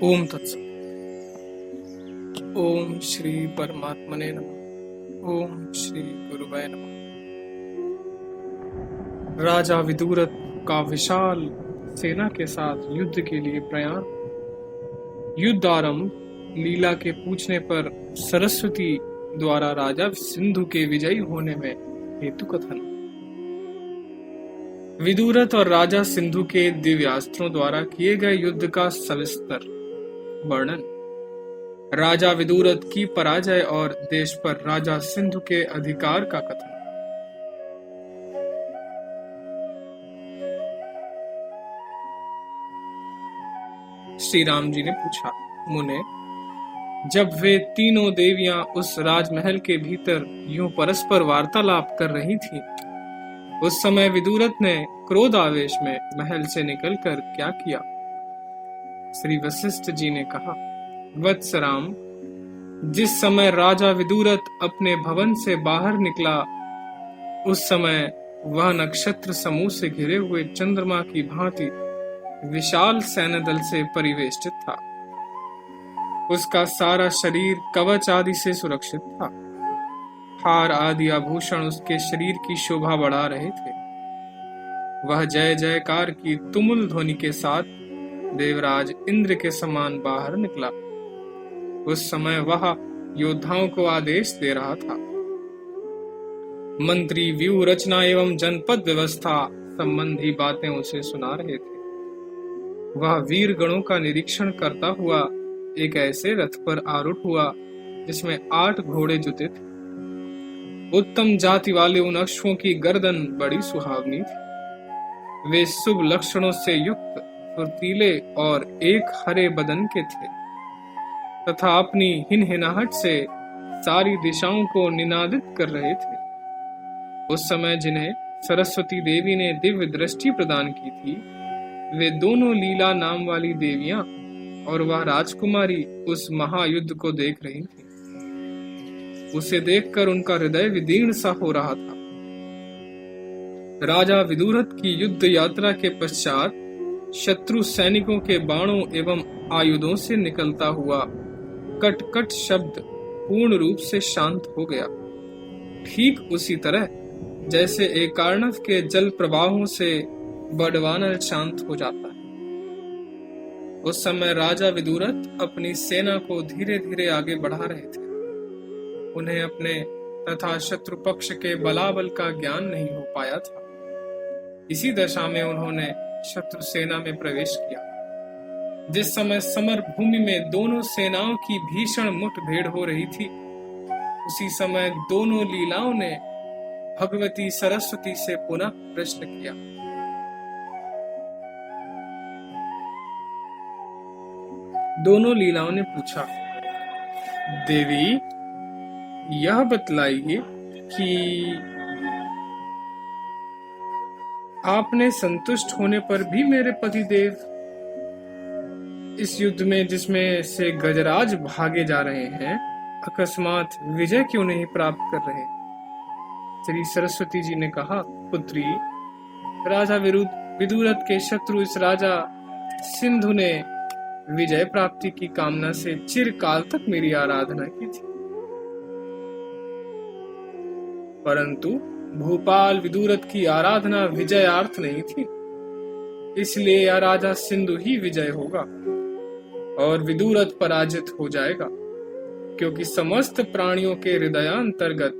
ओम तत्सत। ओम श्री परमात्मने नमः। ओम श्री गुरुवे नमः। राजा विदुरथ का विशाल सेना के साथ युद्ध के लिए प्रयाण। युद्ध आरंभ। लीला के पूछने पर सरस्वती द्वारा राजा सिंधु के विजयी होने में हेतु कथन। विदुरथ और राजा सिंधु के दिव्यास्त्रों द्वारा किए गए युद्ध का सविस्तर वर्णन। राजा विदुरथ की पराजय और देश पर राजा सिंधु के अधिकार का कथन। श्री राम जी ने पूछा, मुने, जब वे तीनों देवियां उस राजमहल के भीतर यूं परस्पर वार्तालाप कर रही थीं, उस समय विदुरथ ने क्रोध आवेश में महल से निकलकर क्या किया? श्री वशिष्ठ जी ने कहा, वत्स राम, जिस समय राजा विदुरथ अपने भवन से बाहर निकला, उस समय वह नक्षत्र समूह से घिरे हुए चंद्रमा की भांति विशाल सैन्य दल से परिवेष्टित था। उसका सारा शरीर कवच आदि से सुरक्षित था। हार आदि आभूषण उसके शरीर की शोभा बढ़ा रहे थे। वह जय जयकार की तुमुल ध्वनि के साथ देवराज इंद्र के समान बाहर निकला। उस समय वह योद्धाओं को आदेश दे रहा था। मंत्री व्यूह रचना एवं जनपद व्यवस्था संबंधी बातें उसे सुना रहे थे। वह वीर गणों का निरीक्षण करता हुआ एक ऐसे रथ पर आरूढ़ हुआ जिसमें 8 घोड़े जुते थे। उत्तम जाति वाले उन अश्वों की गर्दन बड़ी सुहावनी थी। वे शुभ लक्षणों से युक्त, फुर्तीले और एक हरे बदन के थे तथा अपनी हिनहिनाहट से सारी दिशाओं को निनादित कर रहे थे। उस समय जिन्हें सरस्वती देवी ने दिव्य दृष्टि प्रदान की थी, वे दोनों लीला नाम वाली देवियां और वह राजकुमारी उस महायुद्ध को देख रही थी। उसे देखकर उनका हृदय विदीर्ण सा हो रहा था। राजा विदुरथ की युद्ध यात्रा के पश्चात शत्रु सैनिकों के बाणों एवं आयुधों से निकलता हुआ कट कट शब्द पूर्ण रूप से शांत हो गया। ठीक उसी तरह जैसे एकार्णव के जल प्रवाहों से बड़वानल शांत हो जाता है। उस समय राजा विदुरथ अपनी सेना को धीरे धीरे आगे बढ़ा रहे थे। उन्हें अपने तथा शत्रु पक्ष के बलाबल का ज्ञान नहीं हो पाया था। इसी दशा में उन्होंने शत्रु सेना में प्रवेश किया। जिस समय समर भूमि में दोनों सेनाओं की भीषण मुठभेड़ हो रही थी, उसी समय दोनों लीलाओं ने भगवती सरस्वती से पुनः प्रश्न किया। दोनों लीलाओं ने पूछा, देवी, यह बतलाइए कि आपने संतुष्ट होने पर भी मेरे पतिदेव इस युद्ध में जिसमें से गजराज भागे जा रहे हैं, अकस्मात विजय क्यों नहीं प्राप्त कर रहे? श्री सरस्वती जी ने कहा, पुत्री, राजा विदुरथ के शत्रु इस राजा सिंधु ने विजय प्राप्ति की कामना से चिरकाल तक मेरी आराधना की थी, परंतु भूपाल विदुरथ की आराधना विजयार्थ नहीं थी। इसलिए यह राजा सिंधु ही विजय होगा और विदुरथ पराजित हो जाएगा, क्योंकि समस्त प्राणियों के हृदयांतर्गत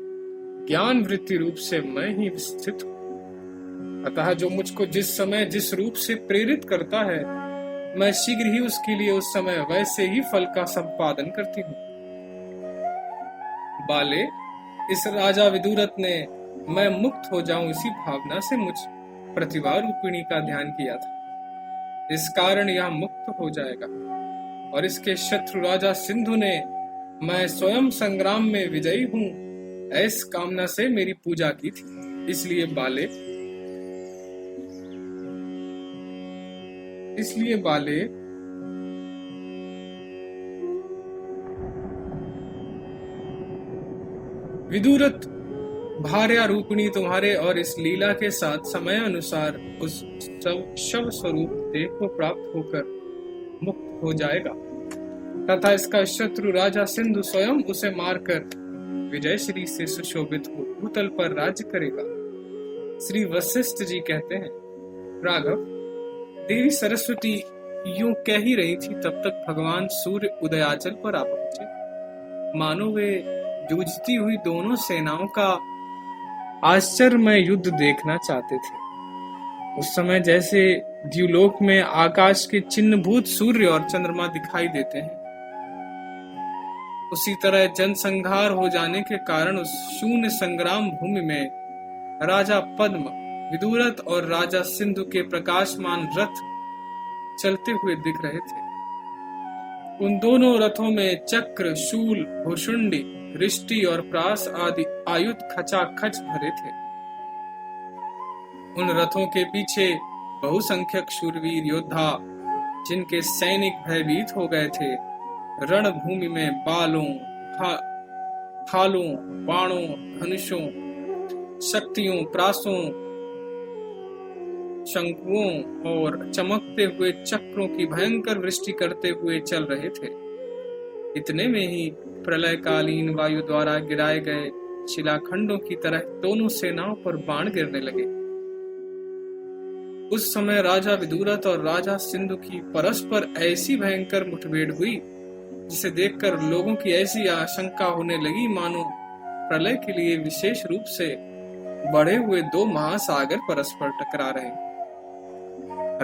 ज्ञान वृत्ति रूप से मैं ही स्थित हूं। अतः जो मुझको जिस समय जिस रूप से प्रेरित करता है, मैं शीघ्र ही उसके लिए उस समय वैसे ही फल का संपादन करती हूँ। बाले, इस राजा विदुरथ ने मैं मुक्त हो जाऊं इसी भावना से मुझ प्रतिभा रूपिणी का ध्यान किया था। इस कारण यह मुक्त हो जाएगा। और इसके शत्रु राजा सिंधु ने मैं स्वयं संग्राम में विजयी हूं ऐस कामना से मेरी पूजा की थी। इसलिए बाले, विदुरथ भार्या रूपिणी तुम्हारे और इस लीला के साथ समय अनुसार उस शव स्वरूप देह को प्राप्त होकर मुक्त हो जाएगा। तथा इसका शत्रु राजा सिंधु स्वयं उसे मारकर विजयश्री से सुशोभित हो भूतल पर राज्य करेगा। श्री वशिष्ठ जी कहते हैं, राघव, देवी सरस्वती यूं कह ही रही थी तब तक भगवान सूर्य उदयाचल पर आ पहुंचे। मानो वे जूझती हुई दोनों सेनाओं का आश्चर्यमय युद्ध देखना चाहते थे। उस समय जैसे द्युलोक में आकाश के चिन्हभूत सूर्य और चंद्रमा दिखाई देते हैं, उसी तरह जनसंहार हो जाने के कारण उस शून्य संग्राम भूमि में राजा पद्म, विदुरथ और राजा सिंधु के प्रकाशमान रथ चलते हुए दिख रहे थे। उन दोनों रथों में चक्र, शूल, भुषुंडी, रिष्टि और प्रास आदि आयुध खचाखच भरे थे। उन रथों के पीछे बहुसंख्यक शूरवीर योद्धा, जिनके सैनिक भयभीत हो गए थे, रणभूमि में बालों, खालों, बाणों, धनुषों, शक्तियों, प्रासों, शंकुओं और चमकते हुए चक्रों की भयंकर वृष्टि करते हुए चल रहे थे। इतने में ही प्रलयकालीन वायु द्वारा गिराए गए शिलाखंडों की तरह दोनों सेनाओं पर बाण गिरने लगे। उस समय राजा विदुरथ और राजा सिंधु की परस्पर ऐसी भयंकर मुठभेड़ हुई, जिसे देखकर लोगों की ऐसी आशंका होने लगी मानो प्रलय के लिए विशेष रूप से बढ़े हुए दो महासागर परस्पर टकरा रहे।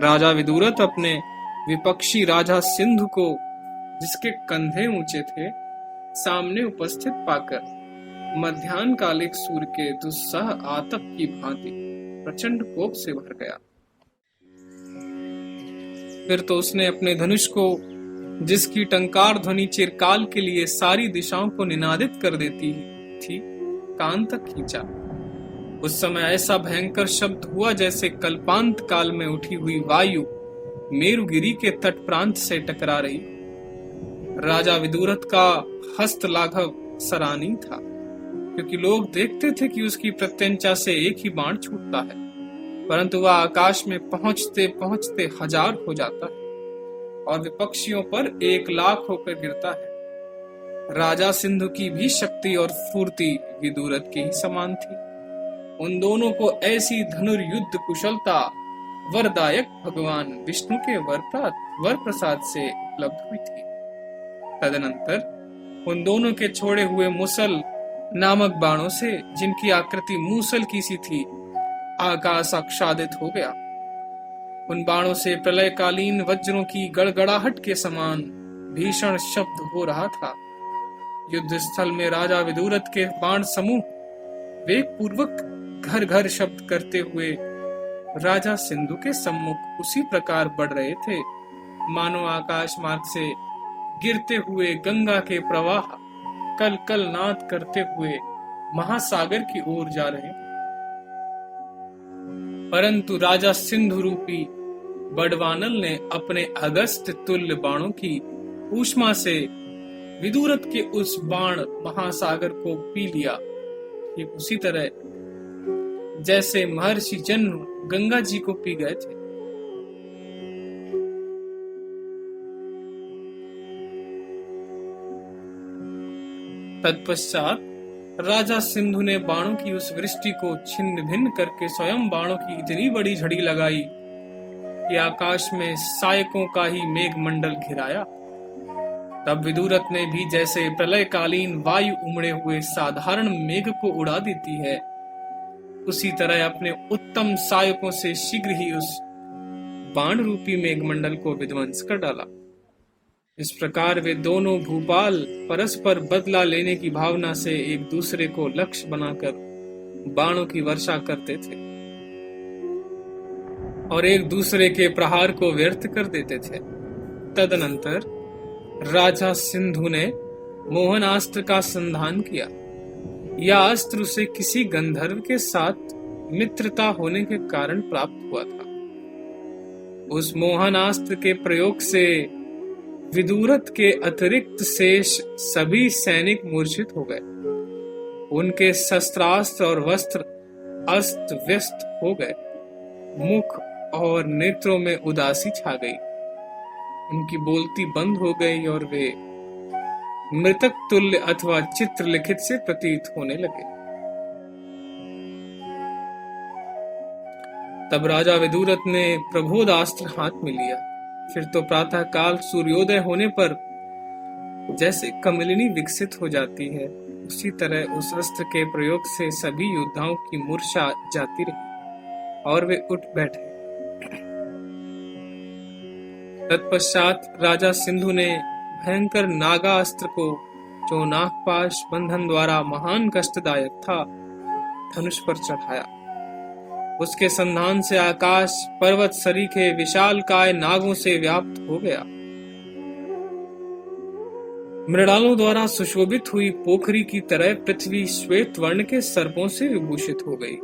राजा विदुरथ अपने विपक्षी राजा सिंधु को, जिसके कंधे ऊंचे थे, सामने उपस्थित पाकर मध्याह्नकालिक सूर्य के दुस्सह आतप की भांति प्रचंड कोप से भर गया। फिर तो उसने अपने धनुष को, जिसकी टंकार ध्वनि चिरकाल के लिए सारी दिशाओं को निनादित कर देती थी, कान तक खींचा। उस समय ऐसा भयंकर शब्द हुआ जैसे कल्पांत काल में उठी हुई वायु मेरुगिरी के तट प्रांत से टकरा रही। राजा विदुरथ का हस्त लाघव सराहनीय था, क्योंकि लोग देखते थे कि उसकी प्रत्यंचा से एक ही बाण छूटता है, परंतु वह आकाश में पहुंचते पहुंचते हजार हो जाता है और विपक्षियों पर 1,00,000 होकर गिरता है। राजा सिंधु की भी शक्ति और फूर्ति विदुरथ के ही समान थी। उन दोनों को ऐसी धनुर्युद्ध कुशलता वरदायक भगवान विष्णु के वर प्रसाद से उपलब्ध हुई थी। तदनंतर उन दोनों के छोड़े हुए मुसल नामक बाणों से, जिनकी आकृति मूसल की सी थी, आकाश आच्छादित हो गया। उन बाणों से प्रलयकालीन वज्रों की गड़गड़ाहट के समान भीषण शब्द हो रहा था। युद्ध स्थल में राजा विदुरथ के बाण समूह वेग पूर्वक घर घर शब्द करते हुए राजा सिंधु के सम्मुख उसी प्रकार बढ़ रहे थे, मानो आकाश मार्ग से गिरते हुए गंगा के प्रवाह कल कल नाद करते हुए महासागर की ओर जा रहे। परंतु राजा सिंधु रूपी बड़वानल ने अपने अगस्त तुल्य बाणों की ऊष्मा से विदुरथ के उस बाण महासागर को पी लिया। ठीक उसी तरह जैसे महर्षि जन्म गंगा जी को पी गए थे। तत्पश्चात राजा सिंधु ने बाणों की उस वृष्टि को छिन्न भिन्न करके स्वयं बाणों की इतनी बड़ी झड़ी लगाई कि आकाश में सायकों का ही मेघ मंडल घिराया। तब विदुरथ ने भी जैसे प्रलयकालीन वायु उमड़े हुए साधारण मेघ को उड़ा देती है, उसी तरह अपने उत्तम सायकों से शीघ्र ही उस बाण रूपी मेघमंडल को विध्वंस कर डाला। इस प्रकार वे दोनों भूपाल परस्पर बदला लेने की भावना से एक दूसरे को लक्ष्य बनाकर बाणों की वर्षा करते थे और एक दूसरे के प्रहार को व्यर्थ कर देते थे। तदनंतर राजा सिंधु ने मोहनास्त्र का संधान किया। यह अस्त्र उसे किसी गंधर्व के साथ मित्रता होने के कारण प्राप्त हुआ था। उस मोहनास्त्र के प्रयोग से विदुरथ के अतिरिक्त शेष सभी सैनिक मूर्छित हो गए। उनके शस्त्रास्त्र और वस्त्र अस्त व्यस्त हो गए। मुख और नेत्रों में उदासी छा गई। उनकी बोलती बंद हो गई और वे मृतक तुल्य अथवा चित्रलिखित से प्रतीत होने लगे। तब राजा विदुरथ ने प्रबोधास्त्र हाथ में लिया। फिर तो प्रातः काल सूर्योदय होने पर जैसे कमलिनी विकसित हो जाती है, उसी तरह उस अस्त्र के प्रयोग से सभी योद्धाओं की मूर्छा जाती रही और वे उठ बैठे। तत्पश्चात राजा सिंधु ने भयंकर नागा अस्त्र को, जो नागपाश बंधन द्वारा महान कष्टदायक था, धनुष पर चढ़ाया। उसके संधान से आकाश पर्वत सरीखे विशालकाय नागों से व्याप्त हो गया। मृणालों द्वारा सुशोभित हुई पोखरी की तरह पृथ्वी श्वेत वर्ण के सर्पों से विभूषित हो गई।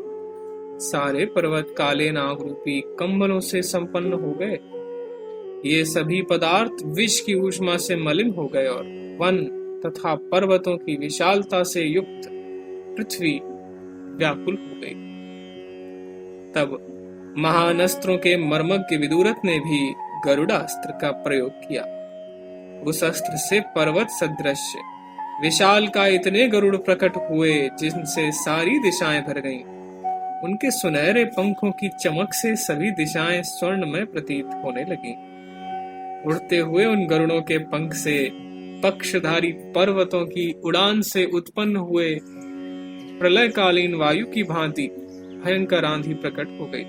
सारे पर्वत काले नाग रूपी कंबलों से संपन्न हो गए। ये सभी पदार्थ विष की ऊष्मा से मलिन हो गए और वन तथा पर्वतों की विशालता से युक्त पृथ्वी व्याकुल हो गई। तब महान अस्त्रों के मर्मज्ञ विदुरथ ने भी गरुड़ास्त्र का प्रयोग किया। उस अस्त्र से पर्वत सदृश विशाल का इतने गरुड़ प्रकट हुए जिनसे सारी दिशाएं भर गईं। उनके सुनहरे पंखों की चमक से सभी दिशाएं स्वर्णमय प्रतीत होने लगीं। उड़ते हुए उन गरुड़ों के पंख से पक्षधारी पर्वतों की उड़ान से उत्पन्न हुए प्रलयकालीन वायु की भांति भयंकर आंधी प्रकट हो गई।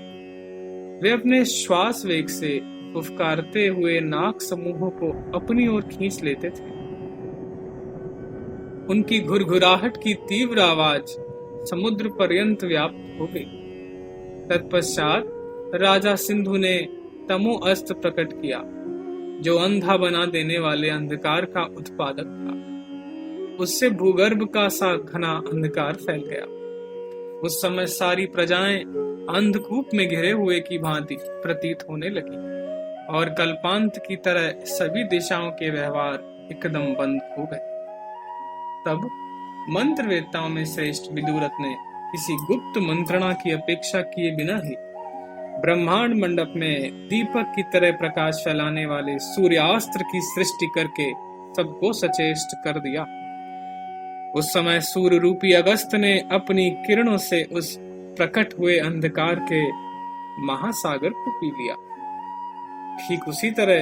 वे अपने श्वास वेग से फुफकारते हुए नाग समूहों को अपनी ओर खींच लेते थे। उनकी घुरघुराहट की तीव्र आवाज समुद्र पर्यंत व्याप्त हो गई। तत्पश्चात राजा सिंधु ने तमो अस्त्र प्रकट किया, जो अंधा बना देने वाले अंधकार का उत्पादक था। उससे भूगर्भ का सा घना अंधकार फैल गया। उस समय सारी प्रजाएं अंधकूप में घिरे हुए की भांति प्रतीत होने लगी और कल्पांत की तरह सभी दिशाओं के व्यवहार एकदम बंद हो गए। तब मंत्रवेत्ताओं में श्रेष्ठ विदुरथ ने किसी गुप्त मंत्रणा की अपेक्षा किए बिना ही ब्रह्मांड मंडप में दीपक की तरह प्रकाश फैलाने वाले सूर्यास्त्र की सृष्टि करके सबको सचेष्ट कर दिया। उस समय सूर्य रूपी अगस्त ने अपनी किरणों से उस प्रकट हुए अंधकार के महासागर को पी लिया। ठीक उसी तरह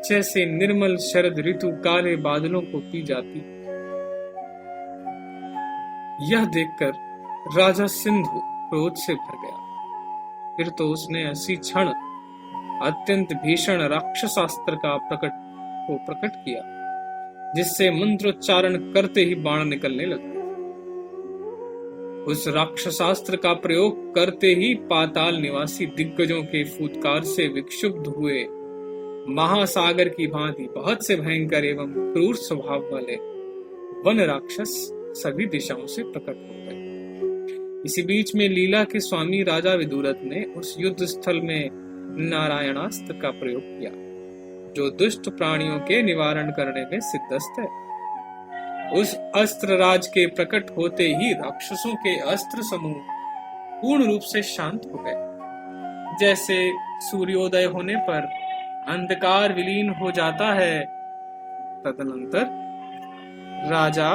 जैसे निर्मल शरद ऋतु काले बादलों को पी जाती। यह देखकर राजा सिंधु क्रोध से भर गया। फिर तो उसने उसी क्षण अत्यंत भीषण राक्षसास्त्र का प्रकट किया, जिससे मंत्रोच्चारण करते ही बाण निकलने लगे। उस राक्षसास्त्र का प्रयोग करते ही पाताल निवासी दिग्गजों के फूटकार से विक्षुब्ध हुए महासागर की भांति बहुत से भयंकर एवं क्रूर स्वभाव वाले वन राक्षस सभी दिशाओं से प्रकट हो गए। इसी बीच में लीला के स्वामी राजा विदुरथ ने उस युद्ध स्थल में नारायणास्त्र का प्रयोग किया, जो दुष्ट प्राणियों के निवारण करने में सिद्धस्त है। उस अस्त्र राज के प्रकट होते ही राक्षसों के अस्त्र समूह पूर्ण रूप से शांत हो गए। जैसे सूर्योदय होने पर अंधकार विलीन हो जाता है, तदनंतर राजा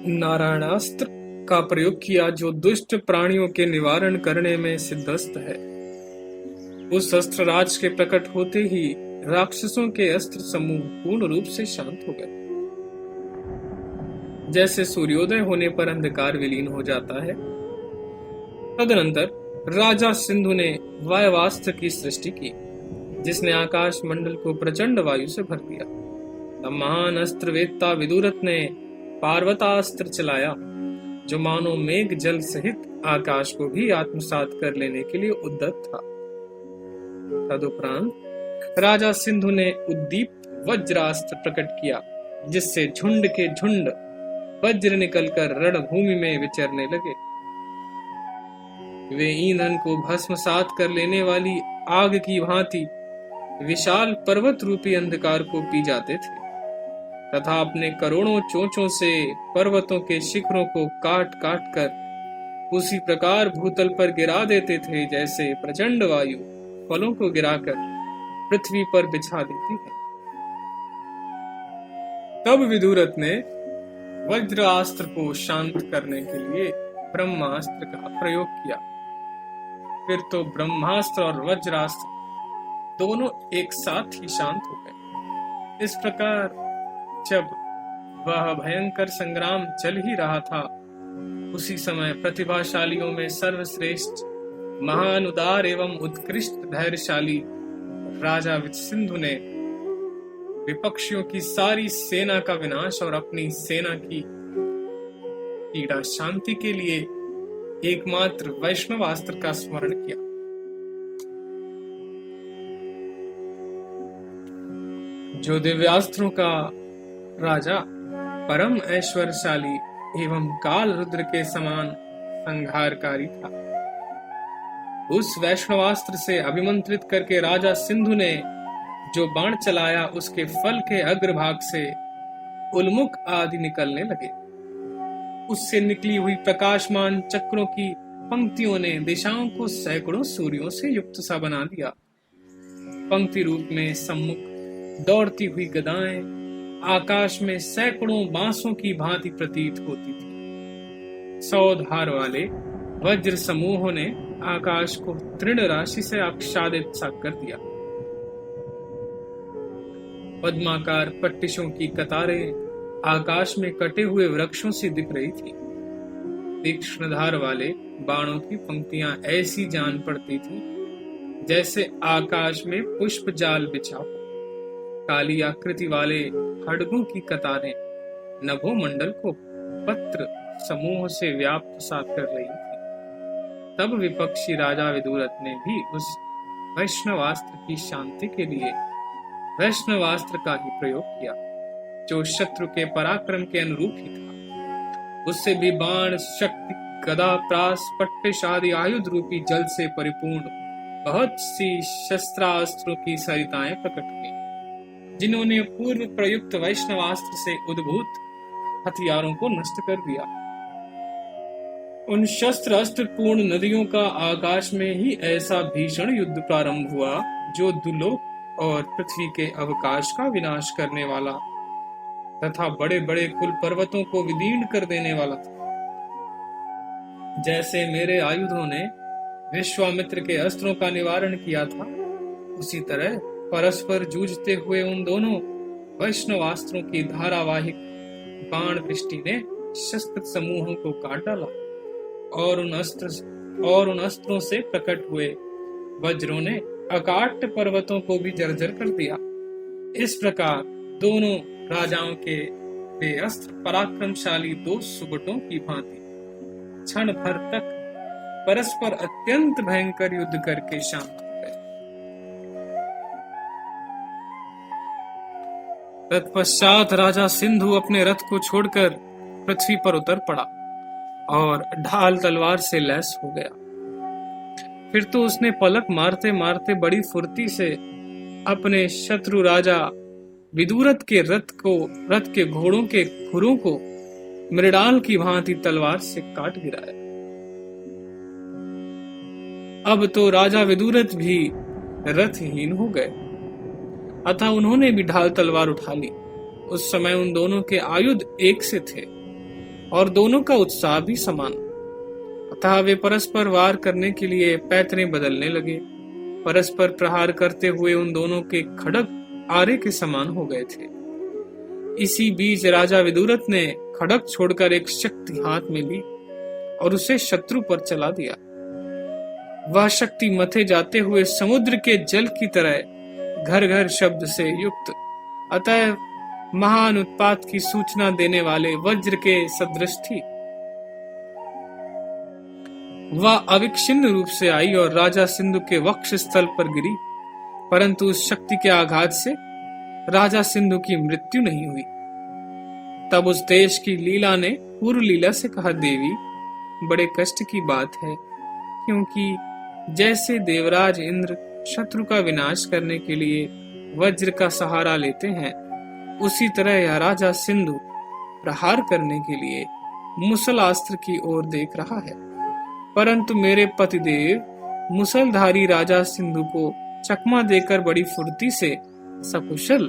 नारायणास्त्र का प्रयोग किया, जो दुष्ट प्राणियों के निवारण करने में सिद्धस्त है। उस अस्त्र राज के प्रकट होते ही राक्षसों के अस्त्र समूह पूर्ण रूप से शांत हो गए। जैसे सूर्योदय होने पर अंधकार विलीन हो जाता है, तदनंतर राजा सिंधु ने वायवास्त्र की सृष्टि की, जिसने आकाश मंडल को प्रचंड वायु से भर दिया। तब महान अस्त्र वेत्ता विदुरथ ने पार्वतास्त्र चलाया, जो मानो मेघ जल सहित आकाश को भी आत्मसात कर लेने के लिए उद्यत था। तदुपरांत राजा सिंधु ने उद्दीप्त वज्रास्त्र प्रकट किया, जिससे झुंड के झुंड वज्र निकलकर रणभूमि में विचरने लगे। वे ईंधन को भस्मसात कर लेने वाली आग की भांति विशाल पर्वत रूपी अंधकार को पी जाते थे तथा अपने करोड़ों चोंचों से पर्वतों के शिखरों को काट काट कर उसी प्रकार भूतल पर गिरा देते थे, जैसे प्रचंड वायु फलों को गिराकर पृथ्वी पर बिछा देती है। तब विदुरथ ने वज्रास्त्र को शांत करने के लिए ब्रह्मास्त्र का प्रयोग किया। फिर तो ब्रह्मास्त्र और वज्रास्त्र दोनों एक साथ ही शांत हो गए। इस प्रकार जब वह भयंकर संग्राम चल ही रहा था, उसी समय प्रतिभाशालियों में सर्वश्रेष्ठ महान उदार एवं उत्कृष्ट धैर्यशाली राजा सिंधु ने विपक्षियों की सारी सेना का विनाश और अपनी सेना की पीड़ा शांति के लिए एकमात्र वैष्णवास्त्र का स्मरण किया। जो दिव्यास्त्रों का राजा परम ऐश्वर्यशाली एवं काल रुद्र के समान संहारकारी था, उस वैष्णवास्त्र से अभिमंत्रित करके राजा सिंधु ने जो बाण चलाया, उसके फल के अग्रभाग से उल्मुख आदि निकलने लगे। उससे निकली हुई प्रकाशमान चक्रों की पंक्तियों ने दिशाओं को सैकड़ों सूर्यों से युक्त सा बना दिया। पंक्ति रूप में सम्मुख दौड़ती हुई गदाएं आकाश में सैकड़ों बांसों की भांति प्रतीत होती थी। 100 धार वाले वज्र समूहों ने आकाश को तृण राशि से आच्छादित सा कर दिया। पद्माकार पट्टिशों की कतारें आकाश में कटे हुए वृक्षों से दिख रही थी। तीक्ष्ण धार वाले बाणों की पंक्तियां ऐसी जान पड़ती थी जैसे आकाश में पुष्प जाल बिछा हो। काली आकृति वाले खड्गों की कतारें नभो मंडल को पत्र समूह से व्याप्त सा कर रही थी। तब विपक्षी राजा विदुरथ ने भी उस वैष्णवास्त्र की शांति के लिए वैष्णवास्त्र का ही प्रयोग किया, जो शत्रु के पराक्रम के अनुरूप ही था। उससे भी बाण, शक्ति, गदा, प्रास, पट्टिश आदि आयुध रूपी जल से परिपूर्ण बहुत सी शस्त्रास्त्रों की सरिताएं प्रकट हुई, जिन्होंने पूर्व प्रयुक्त वैष्णवास्त्र से उद्भूत हथियारों को नष्ट कर दिया। उन शस्त्र अस्त्र पूर्ण नदियों का आकाश में ही ऐसा भीषण युद्ध प्रारंभ हुआ, जो दुलोक और पृथ्वी के अवकाश का विनाश करने वाला तथा बड़े बड़े कुल पर्वतों को विदीर्ण कर देने वाला था। जैसे मेरे आयुधों ने विश्वामित्र के अस्त्रों का निवारण किया था, उसी तरह परस्पर जूझते हुए उन दोनों वैष्णवास्त्रों की धारावाहिक बाण वृष्टि ने शस्त्र समूहों को काट डाला और उन अस्त्रों से प्रकट हुए वज्रों ने अकाट्य पर्वतों को भी जर्जर कर दिया। इस प्रकार दोनों राजाओं के वे अस्त्र पराक्रमशाली दो सुबटों की भांति क्षण भर तक परस्पर अत्यंत भयंकर युद्ध करके शांत हो गए। तत्पश्चात राजा सिंधु अपने रथ को छोड़कर पृथ्वी पर उतर पड़ा और ढाल तलवार से लैस हो गया। फिर तो उसने पलक मारते मारते बड़ी फुर्ती से अपने शत्रु राजा विदुरथ के रथ के घोड़ों के खुरों को मृडाल की भांति तलवार से काट गिराया। अब तो राजा विदुरथ भी रथहीन हो गए, अतः उन्होंने भी ढाल तलवार उठा ली। उस समय उन दोनों के आयुध एक से थे और दोनों का उत्साह भी समान, अतः वे परस्पर वार करने के लिए पैतरें बदलने लगे। परस्पर प्रहार करते हुए उन दोनों के खड्ग आरे के समान हो गए थे। इसी बीच राजा विदुरथ ने खड्ग छोड़कर एक शक्ति हाथ में ली और उसे शत्रु पर चला दिया। वह शक्ति मथे जाते हुए समुद्र के जल की तरह घर घर शब्द से युक्त, अतः महान उत्पात की सूचना देने वाले वज्र के सदृश थी। वह अविच्छिन्न रूप से आई और राजा सिंधु के वक्ष स्थल पर गिरी, परंतु उस शक्ति के आघात से राजा सिंधु की मृत्यु नहीं हुई। तब उस देश की लीला ने पूर्व लीला से कहा, देवी, बड़े कष्ट की बात है, क्योंकि जैसे देवराज इंद्र शत्रु का विनाश करने के लिए वज्र का सहारा लेते हैं, उसी तरह यह राजा सिंधु प्रहार करने के लिए मुसलास्त्र की ओर देख रहा है। परंतु मेरे पतिदेव मुसलधारी राजा सिंधु को चकमा देकर बड़ी फुर्ती से सकुशल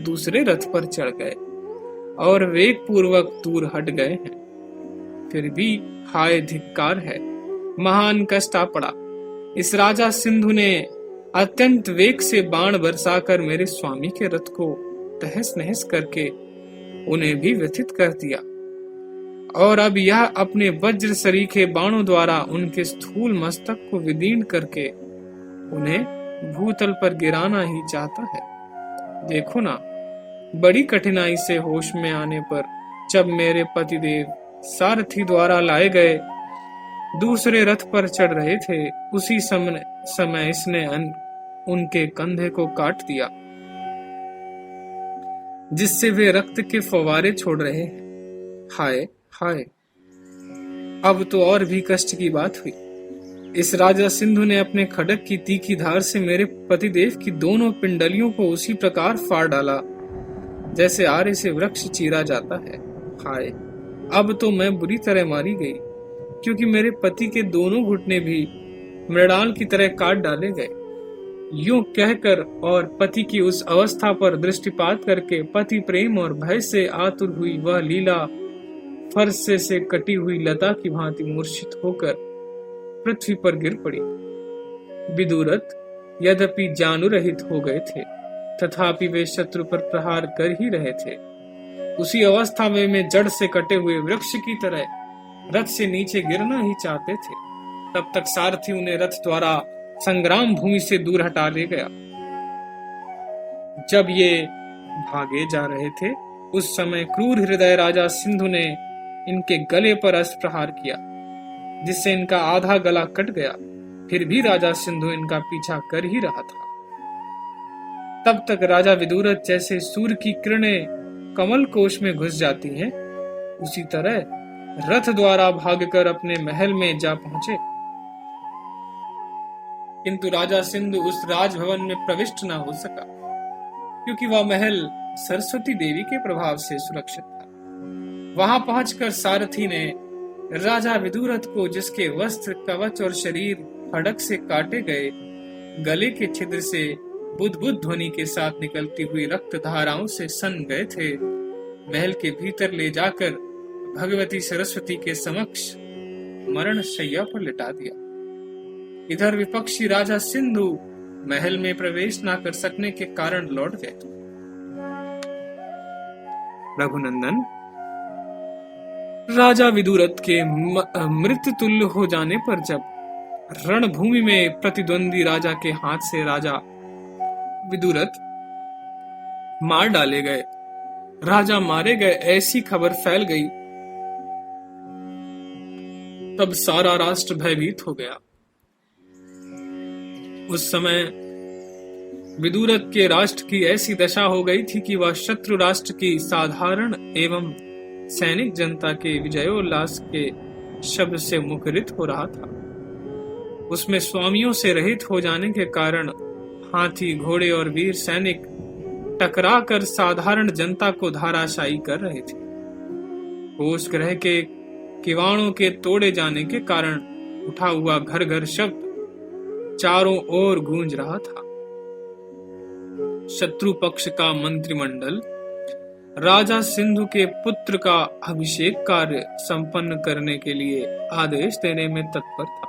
दूसरे रथ पर चढ़ गए और वेग पूर्वक दूर हट गए हैं। फिर भी हाय धिक्कार है, महान कष्ट आ पड़ा। इस राजा सिंधु ने अत्यंत वेग से बाण बरसाकर मेरे स्वामी के रथ को तहस नहस करके उन्हें भी व्यथित कर दिया, और अब यह अपने वज्र सरीखे बाणों द्वारा उनके स्थूल मस्तक को विदीर्ण करके उन्हें भूतल पर गिराना ही चाहता है। देखो ना, बड़ी कठिनाई से होश में आने पर जब मेरे पतिदेव सारथी द्वारा लाए गए दूसरे रथ पर चढ़ रहे थे, उसी समय इसने उनके कंधे को काट दिया, जिससे वे रक्त के फव्वारे छोड़ रहे हैं। हाय हाय, अब तो और भी कष्ट की बात हुई। इस राजा सिंधु ने अपने खड्ग की तीखी धार से मेरे पतिदेव की दोनों पिंडलियों को उसी प्रकार फाड़ डाला जैसे आरे से वृक्ष चीरा जाता है। हाय, अब तो मैं बुरी तरह मारी गई, क्योंकि मेरे पति के दोनों घुटने भी मृणाल की तरह काट डाले गए। यूं कहकर और पति की उस अवस्था पर दृष्टिपात करके पति प्रेम और भय से आतुर हुई वह लीला फरसे से कटी हुई लता की भांति मूर्छित होकर पृथ्वी पर गिर पड़ी। विदुरथ यद्यपि जानुरहित हो गए थे, तथापि वे शत्रु पर प्रहार कर ही रहे थे। उसी अवस्था में वे जड़ से कटे हुए वृक्ष की तरह रथ से नीचे गिरना ही चाहते थे। तब तक सारथी उन्हें रथ द्वारा संग्राम भूमि से दूर हटा ले गया। जब ये भागे जा रहे थे, उस समय क्रूर हृदय राजा सिंधु ने इनके गले पर अस्त्र प्रहार किया, जिससे इनका आधा गला कट गया। फिर भी राजा सिंधु इनका पीछा कर ही रहा था। तब तक राजा विदुरथ जैसे सूर्य की किरणें कमल कोश में घुस जाती हैं, उसी तरह रथ द्वारा भागकर अपने महल में जा पहुंचे। किंतु राजा सिंधु उस राजभवन में प्रविष्ट न हो सका, क्योंकि वह महल सरस्वती देवी के प्रभाव से सुरक्षित था। वहां पहुंचकर सारथी ने राजा विदुरथ को, जिसके वस्त्र, कवच और शरीर खड्ग से काटे गए, गले के छिद्र से बुदबुद ध्वनि के साथ निकलती हुई रक्त धाराओं से सन गए थे, महल के भीतर ले जाकर भगवती सरस्वती के समक्ष मरण शैया पर लिटा दिया। इधर विपक्षी राजा सिंधु महल में प्रवेश न कर सकने के कारण लौट गए। रघुनंदन, राजा विदुरथ के मृत्यु तुल्य हो जाने पर जब रणभूमि में प्रतिद्वंदी राजा के हाथ से राजा विदुरथ मार डाले गए, राजा मारे गए, ऐसी खबर फैल गई, तब सारा राष्ट्र भयभीत हो गया। उस समय विदुरथ के राष्ट्र की ऐसी दशा हो गई थी कि वह शत्रु राष्ट्र की साधारण एवं सैनिक जनता के विजयोल्लास के शब्द से मुखरित हो रहा था। उसमें स्वामियों से रहित हो जाने के कारण हाथी, घोड़े और वीर सैनिक टकरा कर साधारण जनता को धाराशायी कर रहे थे। कोष गृह के किवाड़ों के तोड़े जाने के कारण उठा हुआ घर घर शब्द चारों ओर गूंज रहा था। शत्रु पक्ष का मंत्रिमंडल राजा सिंधु के पुत्र का अभिषेक कार्य संपन्न करने के लिए आदेश देने में तत्पर था।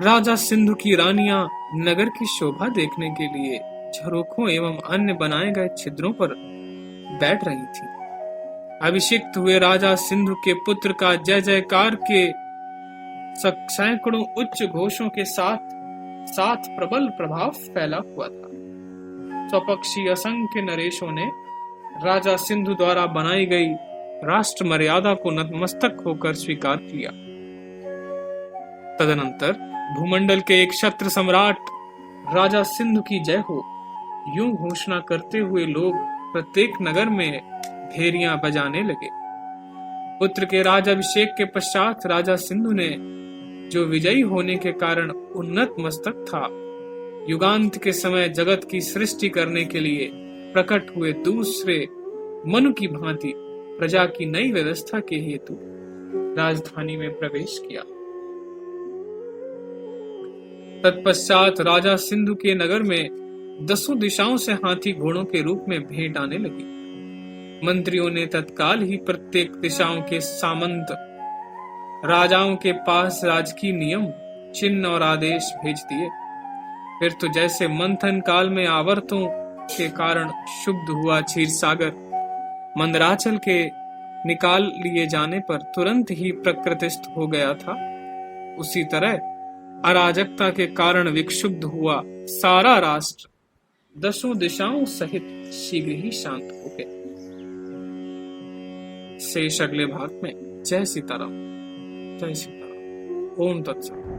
राजा सिंधु की रानियां नगर की शोभा देखने के लिए झरोखों एवं अन्य बनाए गए छिद्रों पर बैठ रही थी। अभिषेक्त हुए राजा सिंधु के पुत्र का जय जयकार के सैकड़ों उच्च घोषों के साथ प्रबल प्रभाव फैला हुआ था। स्वपक्षी असंख्य नरेशों ने राजा सिंधु द्वारा बनाई गई राष्ट्र मर्यादा को नतमस्तक होकर स्वीकार किया। तदनंतर भूमंडल के एक क्षत्र सम्राट राजा सिंधु की जय हो, यूं घोषणा करते हुए लोग प्रत्येक नगर में भेरियां बजाने लगे। पुत्र के राजाभिषेक के पश्चात राजा सिंधु ने, जो विजयी होने के कारण उन्नत मस्तक था, युगांत के समय जगत की सृष्टि करने के लिए प्रकट हुए दूसरे मनु की भांति प्रजा की नई व्यवस्था के हेतु राजधानी में प्रवेश किया। तत्पश्चात राजा सिंधु के नगर में 10 दिशाओं से हाथी घोड़ों के रूप में भेंट आने लगी। मंत्रियों ने तत्काल ही प्रत्येक दिशाओं के सामंत राजाओं के पास राजकीय नियम, चिन्ह और आदेश भेज दिए। फिर तो जैसे मंथन काल में आवर्तों के कारण शुद्ध हुआ क्षीर सागर मंदराचल के निकाल लिए जाने पर तुरंत ही प्रकृतिस्थ हो गया था, उसी तरह अराजकता के कारण विक्षुब्ध हुआ सारा राष्ट्र 10 दिशाओं सहित शीघ्र ही शांत हो गया। शेष अगले भाग में। जय सीताराम, जय सीताराम। ओम तत्सत।